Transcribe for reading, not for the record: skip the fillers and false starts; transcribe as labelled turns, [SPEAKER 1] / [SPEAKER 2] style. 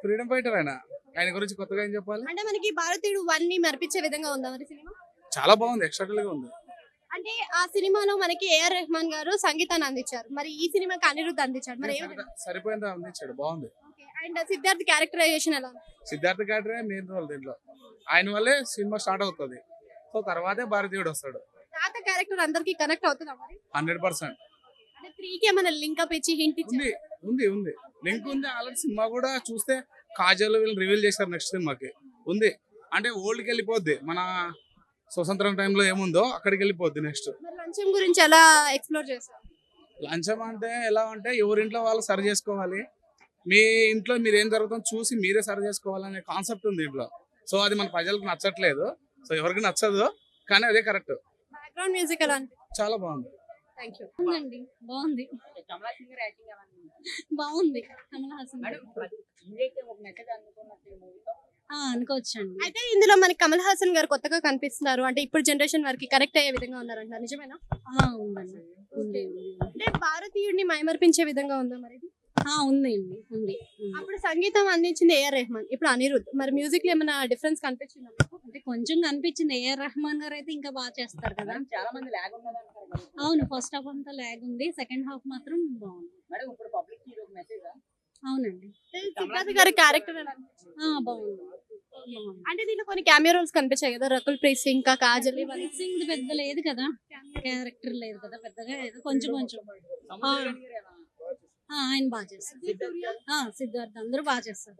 [SPEAKER 1] Freedom fighter ఆయన గురించి కొత్తగా ఏం చెప్పాలి?
[SPEAKER 2] అంటే మనకి భారతీయుడు 1 ని మరిపించే విధంగా ఉందా మరి సినిమా?
[SPEAKER 1] చాలా బాగుంది, ఎక్స్ట్రాటల్ గా ఉంది.
[SPEAKER 2] అంటే ఆ సినిమాలో మనకి ఏఆర్ రెహమాన్ గారు సంగీతాన్ని అందించారు. మరి ఈ సినిమాకి అనిరుద్ధ్ అందించారు. మరి
[SPEAKER 1] సరిపోయిందా అందించాడు, బాగుంది.
[SPEAKER 2] అండ్ సిద్ధార్థ్ క్యారెక్టరైజేషన్ ఎలా ఉంది?
[SPEAKER 1] సిద్ధార్థ గారే మెయిన్ రోల్ దీంట్లో. ఆయన వల్లే సినిమా స్టార్ట్ అవుతుంది. సో తర్వాతే భారతీయుడు వస్తాడు.
[SPEAKER 2] తాత క్యారెక్టర్ అందరికి కనెక్ట్ అవుతుందా మరి?
[SPEAKER 1] 100%
[SPEAKER 2] అంటే 3 కి ఏమైనా లింక్ అప్ ఇచ్చి హింట్ ఇచ్చి
[SPEAKER 1] ఉంది. ఉంది ఉంది లింక్ ఉంది. ఆల్రెడీ సినిమా కూడా చూస్తే కాజల్ వీళ్ళు రివీల్ చేశారు నెక్స్ట్ సినిమాకి. ఉంది అంటే ఓల్డ్కి వెళ్ళిపోద్ది. మన స్వతంత్రం టైంలో ఏముందో అక్కడికి వెళ్ళిపోద్ది నెక్స్ట్.
[SPEAKER 2] మరి లంచం గురించి ఎలా ఎక్స్ప్లోర్ చేస్తారు?
[SPEAKER 1] లంచం అంటే ఎలా అంటే ఎవరింట్లో వాళ్ళు సరి చేసుకోవాలి, మీ ఇంట్లో మీరు ఏం జరుగుతుందో చూసి మీరే సరి చేసుకోవాలనే కాన్సెప్ట్ ఉంది ఇంట్లో. సో అది మన ప్రజలకు నచ్చట్లేదు, సో ఎవరికి నచ్చదు, కానీ అదే కరెక్ట్.
[SPEAKER 2] బ్యాక్గ్రౌండ్ మ్యూజిక్ ఎలా ఉంది?
[SPEAKER 1] చాలా బాగుంది.
[SPEAKER 2] థాంక్యూ.
[SPEAKER 3] ఉందండి, బాగుంది, బాగుంది. కమల్ హాసన్ అనుకోవచ్చండి.
[SPEAKER 2] అయితే ఇందులో మనకి కమల్ హాసన్ గారు కొత్తగా కనిపిస్తున్నారు. అంటే ఇప్పుడు జనరేషన్ వారికి కరెక్ట్ అయ్యే విధంగా ఉన్నారంట, నిజమేనా?
[SPEAKER 3] ఉందండి, ఉంది.
[SPEAKER 2] అంటే భారతీయుడిని మైమర్పించే విధంగా ఉందా మరి ఇది?
[SPEAKER 3] ఉంది అండి, ఉంది.
[SPEAKER 2] అప్పుడు సంగీతం అందించింది ఏఆర్ రెహమాన్, ఇప్పుడు అనిరుద్ధ్. మరి మ్యూజిక్ లో ఏమైనా డిఫరెన్స్ కనిపించిందా మీకు?
[SPEAKER 3] అంటే కొంచెం కనిపించింది. ఏఆర్ రెహమాన్ గారు అయితే ఇంకా బాగా చేస్తారు కదా.
[SPEAKER 4] చాలా మంది లాగ్ ఉన్నది అంటారు కదా.
[SPEAKER 3] అవును, ఫస్ట్ హాఫ్ అంతా లాగ్ ఉంది, సెకండ్ హాఫ్ మాత్రం బాగుంది.
[SPEAKER 4] మేడం ఇప్పుడు పబ్లిక్ కి ఒక మెసేజ్.
[SPEAKER 3] అవునండి.
[SPEAKER 2] సిద్ధార్థ్ గారి క్యారెక్టర్ ఎలా అనిపించింది?
[SPEAKER 3] బాగుంది.
[SPEAKER 2] అంటే దీంట్లో కొన్ని కెమియో రోల్స్ కనిపించాయి కదా, రకుల్ ప్రీత్ సింగ్, ఇంకా కాజల్.
[SPEAKER 3] సింగ్ పెద్ద లేదు కదా, క్యారెక్టర్ లేదు కదా పెద్దగా, ఏదో కొంచెం కొంచెం. ఆయన బాగా చేస్తారు. సిద్ధార్థ్ అందరూ బాగా చేస్తారు.